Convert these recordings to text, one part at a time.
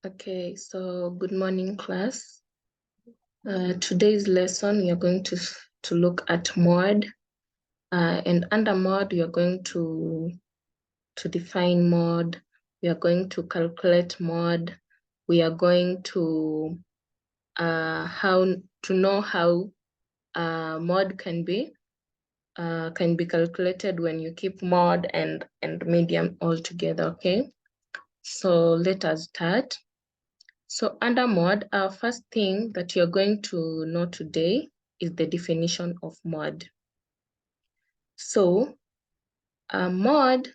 Okay, so good morning, class. Today's lesson, we are going to look at mod, and under mod, we are going to define mod. We are going to calculate mod. We are going to know how mod can be calculated when you keep mod and median all together. Okay, so let us start. So under mod, our first thing that you're going to know today is the definition of mod. So mod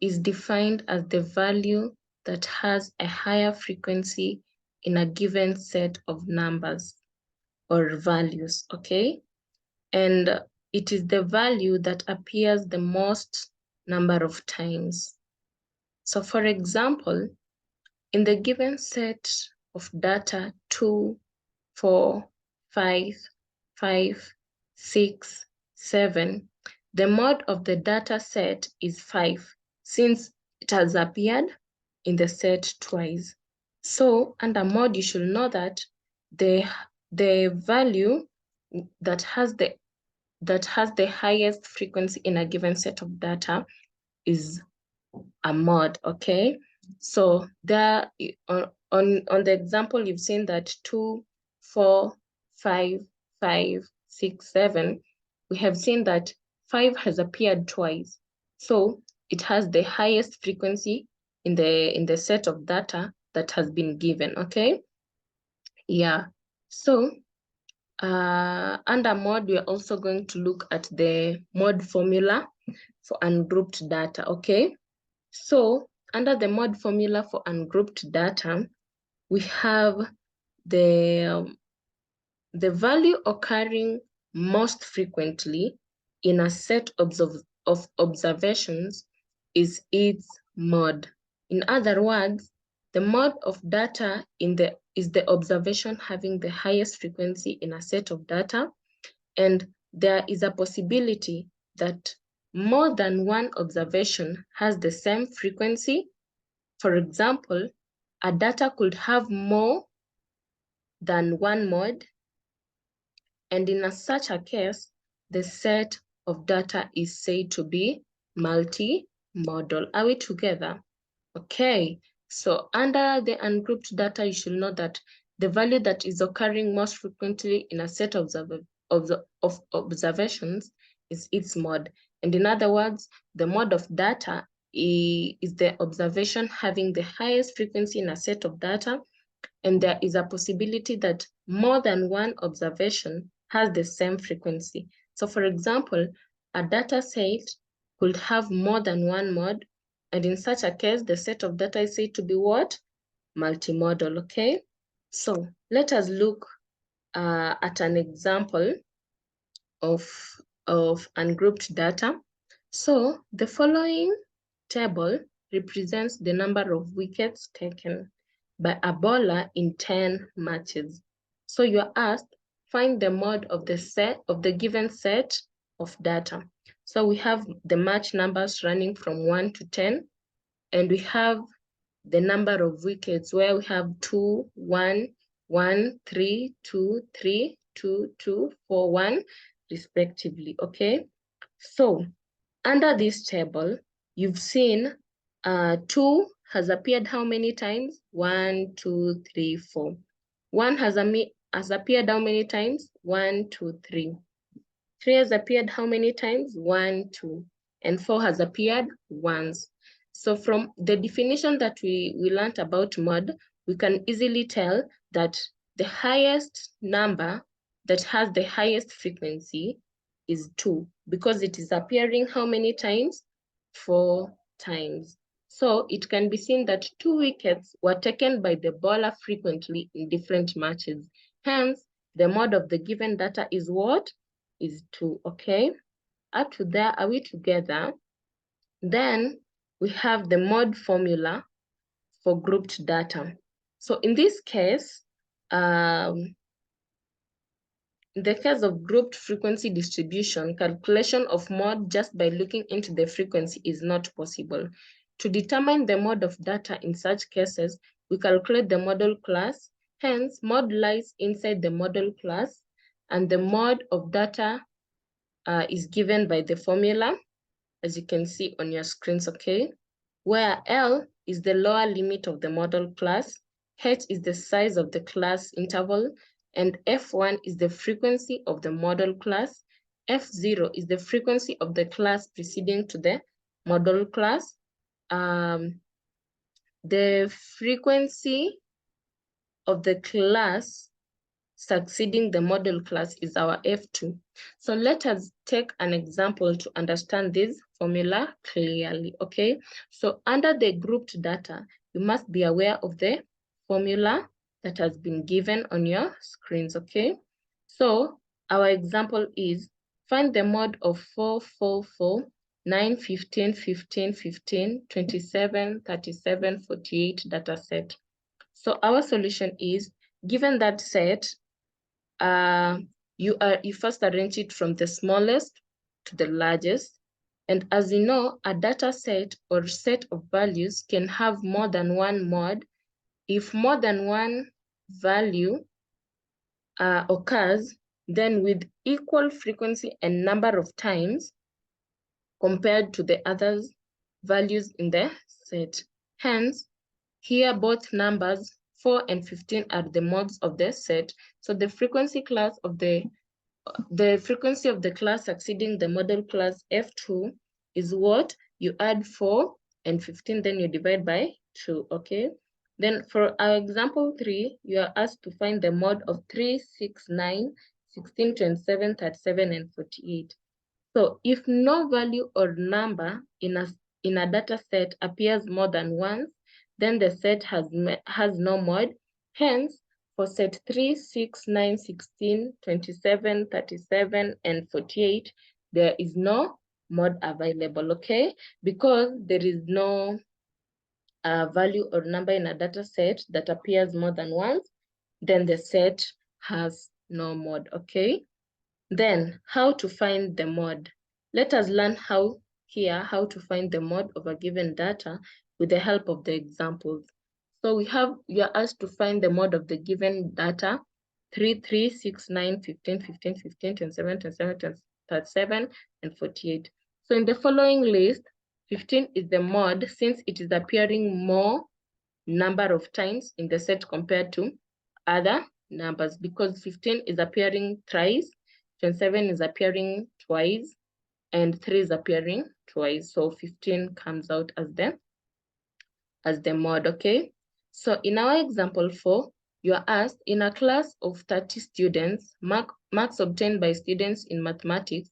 is defined as the value that has a higher frequency in a given set of numbers or values, okay? And it is the value that appears the most number of times. So for example, in the given set of data 2, 4, 5, 5, 6, 7, the mod of the data set is 5, since it has appeared in the set twice. So under mod, you should know that the value that has the highest frequency in a given set of data is a mod, okay? So there on the example, you've seen that 2, 4, 5, 5, 6, 7, we have seen that 5 has appeared twice. So it has the highest frequency in the set of data that has been given, okay? Yeah, so under mod, we are also going to look at the mod formula for ungrouped data, okay? So under the mod formula for ungrouped data, we have the value occurring most frequently in a set of observations is its mod. In other words, the mod of data is the observation having the highest frequency in a set of data, and there is a possibility that more than one observation has the same frequency. For example, a data could have more than one mod, and in such a case, the set of data is said to be multimodal. Are we together? Okay, so under the ungrouped data, you should know that the value that is occurring most frequently in a set of observations is its mod. And in other words, the mod of data is the observation having the highest frequency in a set of data, and there is a possibility that more than one observation has the same frequency. So for example, a data set could have more than one mod, and in such a case, the set of data is said to be what? Multimodal, okay? So let us look at an example of ungrouped data. So the following table represents the number of wickets taken by a bowler in 10 matches. So you're asked, find the mod of the given set of data. So we have the match numbers running from 1 to 10, and we have the number of wickets where we have 2, 1, 1, 3, 2, 3, 2, 2, 4, 1, respectively, okay? So under this table, you've seen 2 has appeared how many times? 1, 2, 3, 4. 1 has appeared how many times? 1, 2, 3. 3 has appeared how many times? 1, 2. And 4 has appeared once. So from the definition that we learned about mod, we can easily tell that the highest number that has the highest frequency is 2, because it is appearing how many times? 4 times. So it can be seen that 2 wickets were taken by the bowler frequently in different matches. Hence, the mod of the given data is what? Is 2, okay? Up to there, are we together? Then we have the mod formula for grouped data. So in this case, in the case of grouped frequency distribution, calculation of mod just by looking into the frequency is not possible. To determine the mod of data in such cases, we calculate the model class. Hence, mod lies inside the model class, and the mod of data is given by the formula, as you can see on your screens, okay? Where L is the lower limit of the model class, H is the size of the class interval, and F1 is the frequency of the model class, F0 is the frequency of the class preceding to the model class. The frequency of the class succeeding the model class is our F2. So let us take an example to understand this formula clearly, okay? So under the grouped data, you must be aware of the formula that has been given on your screens, okay? So our example is find the mod of 4, 4, 4, 9, 15, 15, 15, 27, 37, 48 data set. So our solution is, given that set, you first arrange it from the smallest to the largest. And as you know, a data set or set of values can have more than one mod. If more than one value occurs, then with equal frequency and number of times compared to the other values in the set. Hence, here both numbers 4 and 15 are the mods of the set. So the frequency class of the frequency of the class succeeding the model class F2 is what? You add 4 and 15, then you divide by 2, okay? Then for our example 3, you are asked to find the mod of 3, 6, 9, 16, 27, 37, and 48. So if no value or number in a data set appears more than once, then the set has no mod. Hence, for set 3, 6, 9, 16, 27, 37, and 48, there is no mod available, okay? Because there is no value or number in a data set that appears more than once, then the set has no mod, okay? Then, how to find the mod? Let us learn how to find the mod of a given data with the help of the examples. So you are asked to find the mod of the given data, 3, 3, 6, 9, 15, 15, 15, 27, 27, 37, and 48. So in the following list, 15 is the mod since it is appearing more number of times in the set compared to other numbers, because 15 is appearing thrice, 27 is appearing twice, and 3 is appearing twice. So 15 comes out as the mod, okay? So in our example 4, you are asked, in a class of 30 students, marks obtained by students in mathematics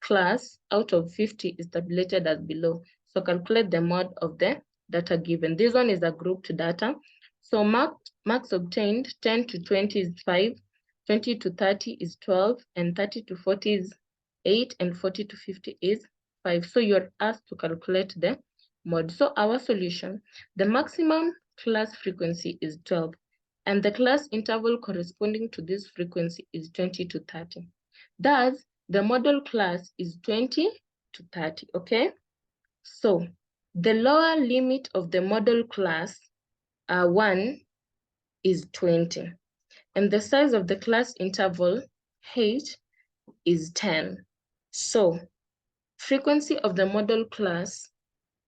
class out of 50 is tabulated as below. So calculate the mod of the data given. This one is a grouped data. So marks obtained 10 to 20 is 5, 20 to 30 is 12, and 30 to 40 is 8, and 40 to 50 is 5. So you're asked to calculate the mod. So our solution, the maximum class frequency is 12, and the class interval corresponding to this frequency is 20 to 30. Thus, the model class is 20 to 30, okay? So the lower limit of the model class 1 is 20, and the size of the class interval H is 10. So frequency of the model class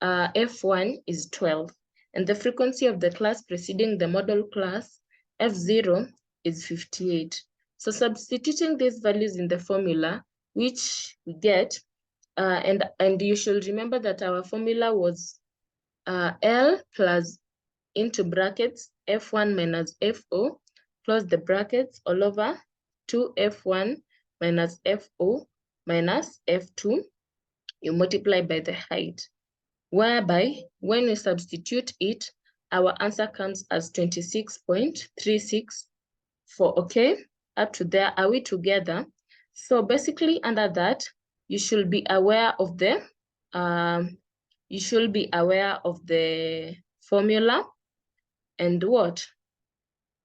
F1 is 12, and the frequency of the class preceding the model class F0 is 58. So substituting these values in the formula, which we get, and you should remember that our formula was L plus into brackets F1 minus FO, close the brackets, all over 2F1 minus FO minus F2, you multiply by the height, whereby when we substitute it, our answer comes as 26.364, okay? Up to there, are we together? So basically under that, you should be aware of the formula and what?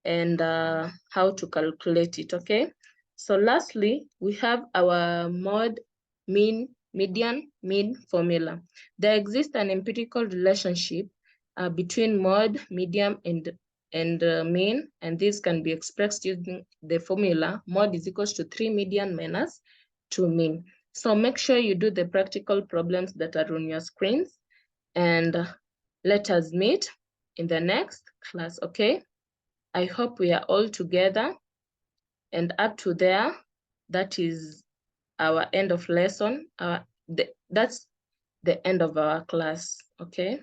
And how to calculate it, okay? So lastly, we have our mod, mean, median, mean formula. There exists an empirical relationship between mode, medium, and mean, and this can be expressed using the formula mode is equals to 3 median minus 2 mean. So make sure you do the practical problems that are on your screens, and let us meet in the next class, okay? I hope we are all together, and up to there, that is our end of lesson. That's the end of our class, okay?